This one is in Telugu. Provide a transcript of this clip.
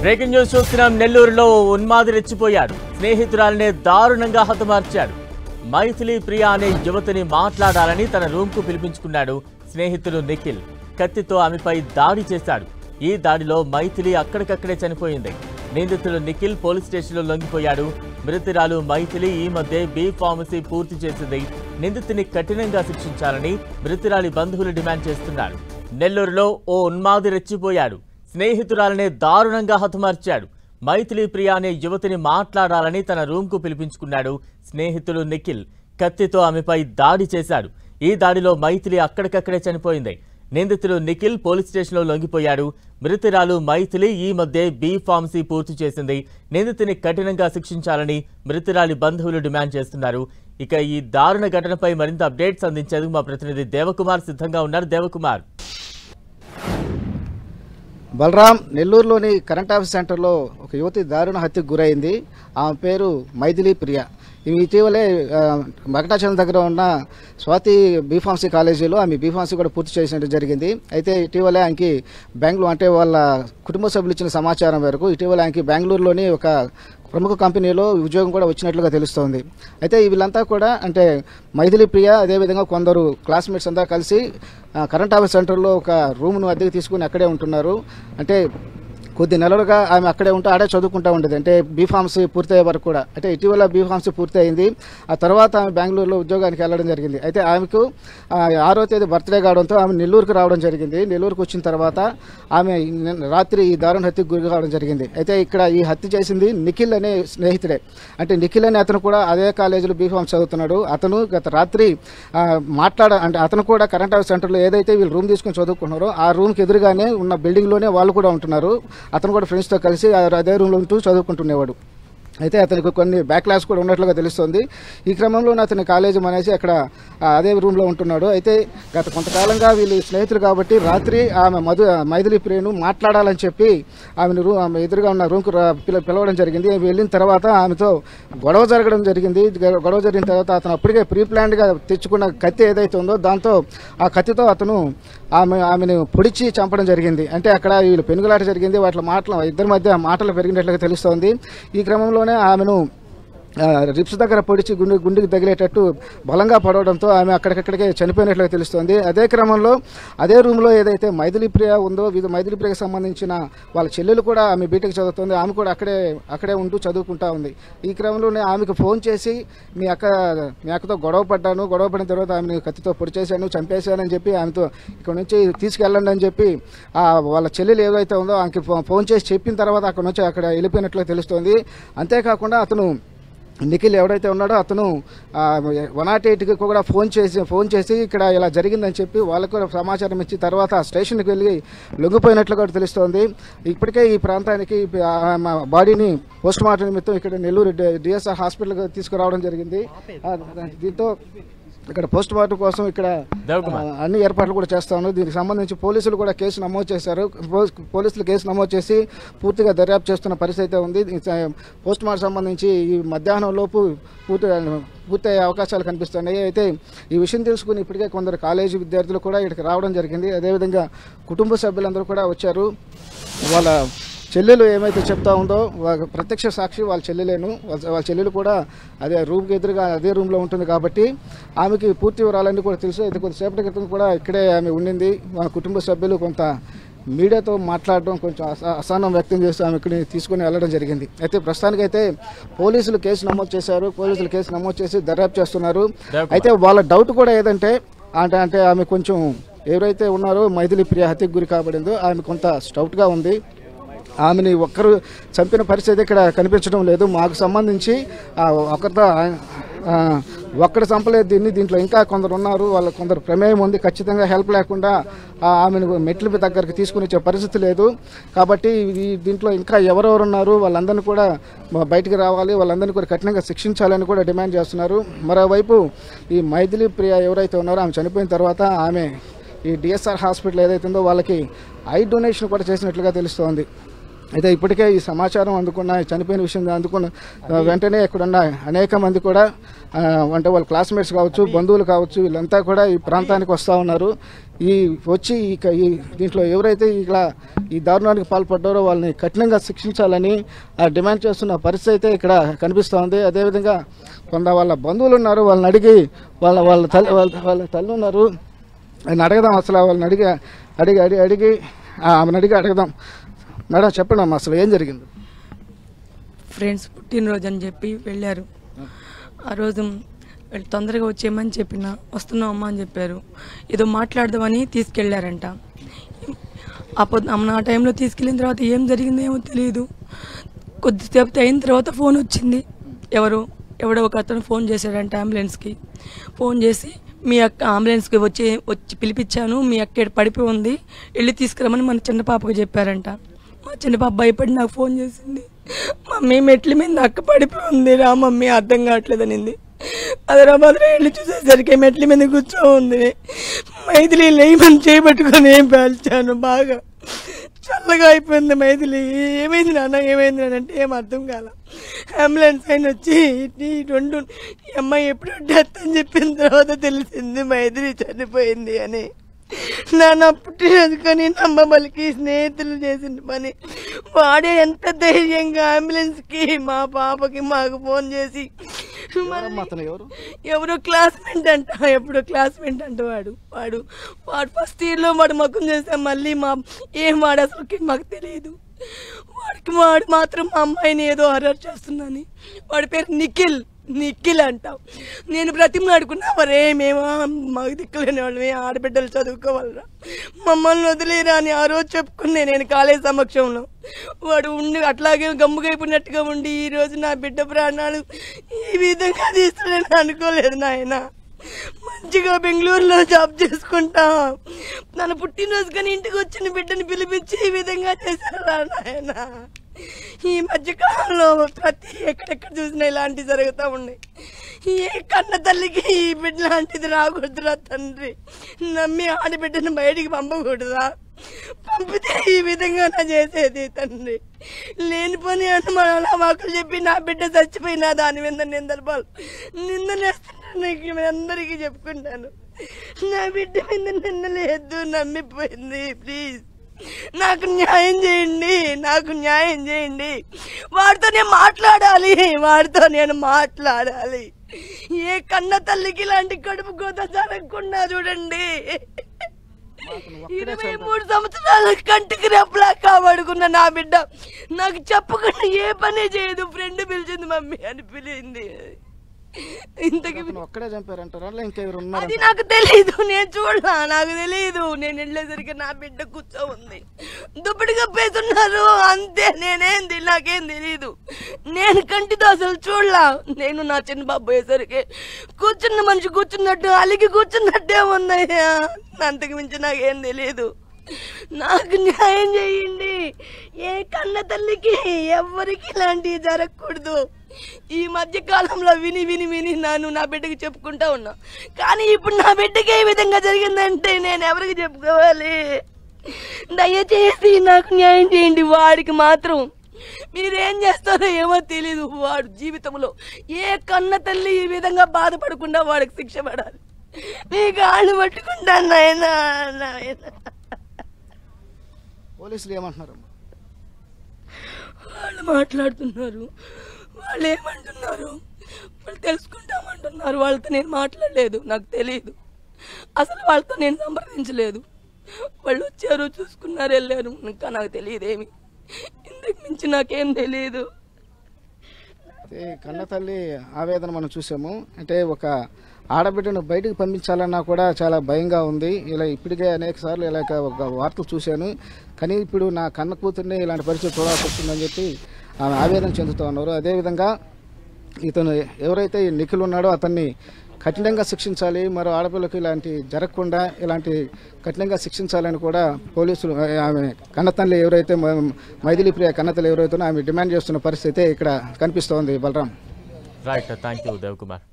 బ్రేకింగ్ న్యూస్ చూస్తున్నాం. నెల్లూరులో ఉన్మాది రెచ్చిపోయాడు. స్నేహితురాలనే దారుణంగా హతమార్చాడు. మైథిలి ప్రియా అనే యువతిని మాట్లాడాలని తన రూమ్కు పిలిపించుకున్నాడు స్నేహితుడు నిఖిల్. కత్తితో ఆమెపై దాడి చేశాడు. ఈ దాడిలో మైథిలి అక్కడికక్కడే చనిపోయింది. నిందితుడు నిఖిల్ పోలీస్ స్టేషన్లో లొంగిపోయాడు. మృతురాలు మైథిలి ఈ మధ్య బి ఫార్మసీ పూర్తి చేసింది. నిందితుని కఠినంగా శిక్షించాలని మృతురాలి బంధువులు డిమాండ్ చేస్తున్నారు. నెల్లూరులో ఓ ఉన్మాది రెచ్చిపోయాడు. స్నేహితురాలనే దారుణంగా హతమార్చాడు. మైథిలి ప్రియా అనే యువతిని మాట్లాడాలని తన రూమ్కు పిలిపించుకున్నాడు స్నేహితుడు నిఖిల్. కత్తితో ఆమెపై దాడి చేశాడు. ఈ దాడిలో మైథిలి అక్కడికక్కడే చనిపోయింది. నిందితుడు నిఖిల్ పోలీస్ స్టేషన్లో లొంగిపోయాడు. మృతురాలు మైథిలి ఈ మధ్య బి ఫార్మసీ పూర్తి చేసింది. నిందితుని కఠినంగా శిక్షించాలని మృతురాలి బంధువులు డిమాండ్ చేస్తున్నారు. ఇక ఈ దారుణ ఘటనపై మరింత అప్డేట్స్ అందించేందుకు మా ప్రతినిధి దేవకుమార్ సిద్ధంగా ఉన్నారు. దేవకుమార్. బలరాం, నెల్లూరులోని కరెంట్ ఆఫీస్ సెంటర్లో ఒక యువతి దారుణ హత్యకు గురైంది. ఆమె పేరు మైథిలి ప్రియా. ఇటీవలే మగటాచలం దగ్గర ఉన్న స్వాతి బీఫార్మసీ కాలేజీలో ఆమె బీఫార్మసీ కూడా పూర్తి చేసినట్టు జరిగింది. అయితే ఇటీవలే ఆయనకి బెంగళూరు, అంటే వాళ్ళ కుటుంబ సభ్యులు ఇచ్చిన సమాచారం మేరకు ఇటీవల ఆయనకి బెంగళూరులోని ఒక ప్రముఖ కంపెనీలో ఉద్యోగం కూడా వచ్చినట్లుగా తెలుస్తోంది. అయితే వీళ్ళంతా కూడా అంటే మైథిలి ప్రియా అదేవిధంగా కొందరు క్లాస్మేట్స్ అంతా కలిసి కరెంట్ ఆఫీస్ సెంటర్లో ఒక రూమ్ను అద్దెకు తీసుకుని అక్కడే ఉంటున్నారు. అంటే కొద్ది నెలలుగా ఆమె అక్కడే ఉంటూ ఆడే చదువుకుంటూ ఉండేది. అంటే బీఫార్మసీ పూర్తయ్యే వరకు కూడా. అంటే ఇటీవల బీఫార్మసీ పూర్తి అయింది. ఆ తర్వాత ఆమె బెంగళూరులో ఉద్యోగానికి వెళ్ళడం జరిగింది. అయితే ఆమెకు 6వ తేదీ బర్త్డే కావడంతో ఆమె నెల్లూరుకు రావడం జరిగింది. నెల్లూరుకు వచ్చిన తర్వాత ఆమె రాత్రి ఈ దారుణ హత్యకు గురి కావడం జరిగింది. అయితే ఇక్కడ ఈ హత్య చేసింది నిఖిల్ అనే స్నేహితుడే. అంటే నిఖిల్ అనే అతను కూడా అదే కాలేజీలో బీఫార్మసీ చదువుతున్నాడు. అతను గత రాత్రి అంటే అతను కూడా కరెంట్ ఆఫీస్ సెంటర్లో ఏదైతే వీళ్ళు రూమ్ తీసుకుని చదువుకుంటున్నారో ఆ రూమ్కి ఎదురుగానే ఉన్న బిల్డింగ్లోనే వాళ్ళు కూడా ఉంటున్నారు. అతను కూడా ఫ్రెండ్స్తో కలిసి అదే రూమ్లో ఉంటూ చదువుకుంటునేవాడు. అయితే అతనికి కొన్ని బ్యాక్లాగ్స్ కూడా ఉన్నట్లుగా తెలుస్తుంది. ఈ క్రమంలోనే అతని కాలేజీ మానేసి అక్కడ అదే రూమ్లో ఉంటున్నాడు. అయితే గత కొంతకాలంగా వీళ్ళు స్నేహితులు కాబట్టి రాత్రి ఆమె మైథిలి ప్రియను మాట్లాడాలని చెప్పి ఆమె ఎదురుగా ఉన్న రూమ్కు పిలవడం జరిగింది. వెళ్ళిన తర్వాత ఆమెతో గొడవ జరగడం జరిగింది. గొడవ జరిగిన తర్వాత అతను అప్పటికే ప్రీ ప్లాన్డ్గా తెచ్చుకున్న కత్తి ఏదైతే ఉందో దాంతో ఆ కత్తితో అతను ఆమెను పొడిచి చంపడం జరిగింది. అంటే అక్కడ వీళ్ళు పెనుగులాట జరిగింది. ఇద్దరి మధ్య మాటలు పెరిగినట్లుగా తెలుస్తోంది. ఈ క్రమంలోనే ఆమెను రిప్స్ దగ్గర పొడిచి గుండెకి తగిలేటట్టు బలంగా పడవడంతో ఆమె అక్కడికక్కడికే చనిపోయినట్లుగా తెలుస్తోంది. అదే క్రమంలో అదే రూమ్లో ఏదైతే మైథిలి ప్రియ ఉందో మైథిలి ప్రియకు సంబంధించిన వాళ్ళ చెల్లెలు కూడా ఆమె బీటెక్ చదువుతుంది. ఆమె కూడా అక్కడే ఉంటూ చదువుకుంటా ఉంది. ఈ క్రమంలోనే ఆమెకు ఫోన్ చేసి మీ అక్కతో గొడవ పడిన తర్వాత ఆమెను కత్తితో పొడి చేశాను, చంపేశానని చెప్పి ఆమెతో ఇక్కడ నుంచి తీసుకెళ్ళండి అని చెప్పి వాళ్ళ చెల్లెలు ఏదైతే ఉందో ఆమెకి ఫోన్ చేసి చెప్పిన తర్వాత అక్కడ వెళ్ళిపోయినట్లుగా తెలుస్తోంది. అంతేకాకుండా అతను నిఖిల్ ఎవడైతే ఉన్నాడో అతను 108కి కూడా ఫోన్ చేసి ఇక్కడ ఇలా జరిగిందని చెప్పి వాళ్ళకు కూడా సమాచారం ఇచ్చి తర్వాత స్టేషన్కి వెళ్ళి లొంగిపోయినట్లు కూడా తెలుస్తోంది. ఇప్పటికే ఈ ప్రాంతానికి బాడీని పోస్ట్ మార్టం నిమిత్తం ఇక్కడ నెల్లూరు డిఎస్ఆర్ హాస్పిటల్కి తీసుకురావడం జరిగింది. దీంతో ఇక్కడ పోస్ట్ మార్టం కోసం ఇక్కడ అన్ని ఏర్పాట్లు కూడా చేస్తాను. దీనికి సంబంధించి పోలీసులు కూడా కేసు నమోదు చేశారు. పోలీసులు కేసు నమోదు చేసి పూర్తిగా దర్యాప్తు చేస్తున్న పరిస్థితి అయితే ఉంది. పోస్ట్ మార్టం సంబంధించి ఈ మధ్యాహ్నం లోపు పూర్తయ్యే అవకాశాలు కనిపిస్తున్నాయి. అయితే ఈ విషయం తెలుసుకుని ఇప్పటికే కొందరు కాలేజీ విద్యార్థులు కూడా ఇక్కడికి రావడం జరిగింది. అదేవిధంగా కుటుంబ సభ్యులందరూ కూడా వచ్చారు. వాళ్ళ చెల్లెలు ఏమైతే చెప్తా ఉందో ప్రత్యక్ష సాక్షి వాళ్ళ చెల్లెలు కూడా అదే రూమ్కి ఎదురుగా అదే రూమ్లో ఉంటుంది కాబట్టి ఆమెకి పూర్తి వివరాలన్నీ కూడా తెలుసు. అయితే కొద్దిసేపటి క్రితం కూడా ఇక్కడే ఆమె ఉండింది. మన కుటుంబ సభ్యులు కొంత మీడియాతో మాట్లాడడం కొంచెం అసహనం వ్యక్తం చేస్తూ ఆమె ఇక్కడ తీసుకుని వెళ్ళడం జరిగింది. అయితే ప్రస్తుతానికైతే పోలీసులు కేసు నమోదు చేసి దర్యాప్తు చేస్తున్నారు. అయితే వాళ్ళ డౌట్ కూడా ఏదంటే అంటే ఆమె కొంచెం ఎవరైతే ఉన్నారో మైథిలి ప్రియ హత్యకు గురి కాబడిందో ఆమె కొంత స్టౌట్గా ఉంది. ఆమెని ఒక్కరు చంపిన పరిస్థితి ఇక్కడ కనిపించడం లేదు. మాకు సంబంధించి ఒక్కడ చంపలేదు దీంట్లో ఇంకా కొందరు ఉన్నారు. కొందరు ప్రమేయం ఉంది. ఖచ్చితంగా హెల్ప్ లేకుండా ఆమెను మెట్ల దగ్గరికి తీసుకుని వచ్చే పరిస్థితి లేదు. కాబట్టి దీంట్లో ఇంకా ఎవరెవరు ఉన్నారు వాళ్ళందరినీ కూడా బయటికి రావాలి, వాళ్ళందరినీ కూడా కఠినంగా శిక్షించాలని కూడా డిమాండ్ చేస్తున్నారు. మరోవైపు ఈ మైథిలి ప్రియ ఎవరైతే ఉన్నారో ఆమె చనిపోయిన తర్వాత ఆమె ఈ డిఎస్ఆర్ హాస్పిటల్ ఏదైతే ఉందో వాళ్ళకి ఐ డొనేషన్ కూడా చేసినట్లుగా తెలుస్తోంది. అయితే ఇప్పటికే ఈ సమాచారం అందుకున్న చనిపోయిన విషయం అందుకున్న వెంటనే ఇక్కడున్న అనేక మంది కూడా అంటే వాళ్ళ క్లాస్మేట్స్ కావచ్చు, బంధువులు కావచ్చు, వీళ్ళంతా కూడా ఈ ప్రాంతానికి వస్తూ ఉన్నారు. వచ్చి ఈ దీంట్లో ఎవరైతే ఇలా ఈ దారుణానికి పాల్పడ్డారో వాళ్ళని కఠినంగా శిక్షించాలని డిమాండ్ చేస్తున్న పరిస్థితి అయితే ఇక్కడ కనిపిస్తూ ఉంది. అదేవిధంగా కొంత వాళ్ళ బంధువులు ఉన్నారు, వాళ్ళని అడిగి వాళ్ళ తల్లి ఉన్నారు, ఆయన అడగదాం. అసలు వాళ్ళని అడిగి ఆమెను అడిగి అడగదాం. మేడం చెప్పండి అమ్మా, అసలు ఏం జరిగింది? ఫ్రెండ్స్ పుట్టినరోజు అని చెప్పి వెళ్ళారు. ఆ రోజు తొందరగా వచ్చేయమని చెప్పిన, వస్తున్నాం అమ్మ అని చెప్పారు. ఏదో మాట్లాడదామని తీసుకెళ్లారంట. ఆ టైంలో తీసుకెళ్ళిన తర్వాత ఏం జరిగిందో ఏమో తెలియదు. కొద్దిసేపు అయిన తర్వాత ఫోన్ వచ్చింది. ఎవడో ఒక అతను ఫోన్ చేశాడంట అంబులెన్స్కి. ఫోన్ చేసి మీ అక్క అంబులెన్స్కి వచ్చి పిలిపించాను, మీ అక్క పడిపోయి ఉంది, వెళ్ళి తీసుకురమ్మని మన చిన్న పాపకు చెప్పారంట. మా చిన్న పాప భయపడి నాకు ఫోన్ చేసింది. మమ్మీ మెట్ల మీద అక్క పడిపోయి ఉంది రా మమ్మీ, అర్థం కావట్లేదనింది. హైదరాబాద్లో వెళ్ళి చూసేసరికి మెట్ల మీద కూర్చో ఉంది. మైథిలి లేమని చేయబెట్టుకొని పేల్చాను. బాగా చల్లగా అయిపోయింది మైథిలి. ఏమైంది నాన్న అంటే ఏం అర్థం కాల. అంబులెన్స్ ఆయన వచ్చి ఈ అమ్మాయి ఎప్పుడు డెత్ అని చెప్పిన తర్వాత తెలిసింది మైథిలి చనిపోయింది అని. నాన్న పుట్టినరోజు కానీ నమ్మబలికి స్నేహితులు చేసిన పని. వాడే ఎంత ధైర్యంగా అంబులెన్స్కి మా పాపకి మాకు ఫోన్ చేసి ఎవరో క్లాస్మేట్ అంట, ఎప్పుడో క్లాస్మేట్ అంట. వాడు ఫస్ట్ ఇయర్లో వాడు మకం చేసాం. మళ్ళీ ఏం వాడు అసలుకి మాకు తెలియదు. వాడు మాత్రం మా అమ్మాయిని ఏదో అరెస్ట్ చేస్తుందని. వాడి పేరు నిఖిల్ అంటాం. నేను బ్రతిమలాడుకున్నా, మరే మేము మాకు దిక్కులేని వాళ్ళమే, ఆడబిడ్డలు చదువుకోవాలరా, మమ్మల్ని వదిలేరా అని ఆ రోజు చెప్పుకునే నేను కాలేజ్ సమక్షంలో. వాడు అట్లాగే గమ్ముగైపోయినట్టుగా ఉండి ఈరోజు నా బిడ్డ ప్రాణాలు ఈ విధంగా తీస్తానని అనుకోలేదు నాయన. మంచిగా బెంగళూరులో జాబ్ చేసుకుంటా నన్ను పుట్టినరోజు కానీ ఇంటికి వచ్చిన బిడ్డని పిలిపించి ఈ విధంగా చేశారా నాయన. ఈ మధ్యకాలంలో ఎక్కడెక్కడ చూసినా ఇలాంటివి జరుగుతూ ఉన్నాయి. ఏ కన్న తల్లికి ఈ బిడ్డ లాంటిది రాకూడదురా తండ్రి. నమ్మి ఆడబిడ్డను బయటికి పంపకూడదా? పంపితే ఈ విధంగా నా చేసేది తండ్రి. లేనిపోని అనుమానాలు అమాకులు చెప్పి నా బిడ్డ చచ్చిపోయినా దాని మీద నిందలేస్తున్నాను. అందరికీ చెప్పుకుంటాను, నా బిడ్డ మీద నిందలేదు, నమ్మిపోయింది. ప్లీజ్ నాకు న్యాయం చేయండి. వాడితో నేను మాట్లాడాలి. ఏ కన్న తల్లికి ఇలాంటి కడుపు కోత జరగకుండా చూడండి. 23 సంవత్సరాల కంటికి రెప్పలా కాపాడుకున్న నా బిడ్డ నాకు చెప్పకుండా ఏ పని చేయదు. ఫ్రెండ్ పిలిచింది మమ్మీ అని పిలిచింది. ఇంతకి ఒక్కడే చంపారంటారా? అది నాకు తెలీదు, నేను చూడలా, నాకు తెలీదు. నేను వెళ్ళేసరికి నా బిడ్డ కూర్చో ఉంది, దుప్పటి కప్పేస్తున్నారు అంతే. నాకేం తెలీదు. నేను కంటితో అసలు చూడలా. నేను నా చిన్న బాబు పోయేసరికి కూర్చున్న మనిషి కూర్చున్నట్టు అలిగి కూర్చున్నట్టే ఉన్నాయా. అంతకు మించి నాకేం తెలీదు. నాకు న్యాయం చేయండి. ఏ కన్న తల్లికి ఎవరికి ఇలాంటివి జరగకూడదు. ఈ మధ్య కాలంలో విని నా బిడ్డకి చెప్పుకుంటా ఉన్నా. కానీ ఇప్పుడు నా బిడ్డకి ఏ విధంగా జరిగిందంటే నేను ఎవరికి చెప్పుకోవాలి? దయచేసి నాకు న్యాయం చేయండి. వాడికి మాత్రం మీరేం చేస్తారో ఏమో తెలీదు. వాడు జీవితంలో ఏ కన్న తల్లి ఈ విధంగా బాధపడకుండా వాడికి శిక్ష పడాలి. మీ కాళ్ళు పట్టుకుంటాను నాయన. పోలీసులు ఏమంటున్నారు? వాళ్ళు మాట్లాడుతున్నారు. వాళ్ళు ఏమంటున్నారు? వాళ్ళు తెలుసుకుంటామంటున్నారు. వాళ్ళతో నేను మాట్లాడలేదు, నాకు తెలియదు. అసలు వాళ్ళతో నేను సంప్రదించలేదు. వాళ్ళు వచ్చారు, చూసుకున్నారు, వెళ్ళారు. ఇంకా నాకు తెలియదేమి. ఇంతకు మించి నాకేం తెలియదు. కన్న తల్లి ఆవేదన మనం చూసాము. అంటే ఒక ఆడబిడ్డను బయటకు పంపించాలన్నా కూడా చాలా భయంగా ఉంది. ఇలా ఇప్పటికే అనేక సార్లు ఇలాగ ఒక వార్తలు చూశాను. కానీ ఇప్పుడు నా కన్న కూతుర్ని ఇలాంటి పరిస్థితి చూడాల్సి వస్తుందని చెప్పి ఆమె ఆవేదన చెందుతూ ఉన్నారు. అదేవిధంగా ఇతను ఎవరైతే నిఖిల్ ఉన్నాడో అతన్ని కఠినంగా శిక్షించాలి, మరో ఆడపిల్లకి ఇలాంటి జరగకుండా ఇలాంటి కఠినంగా శిక్షించాలని కూడా పోలీసులు ఆమె కన్నతల్లి ఎవరైతే మైథిలి ప్రియ కన్నతల్లి ఎవరైతే ఆమె డిమాండ్ చేస్తున్న పరిస్థితి ఇక్కడ కనిపిస్తోంది. Balram. Right, thank you Dev Kumar.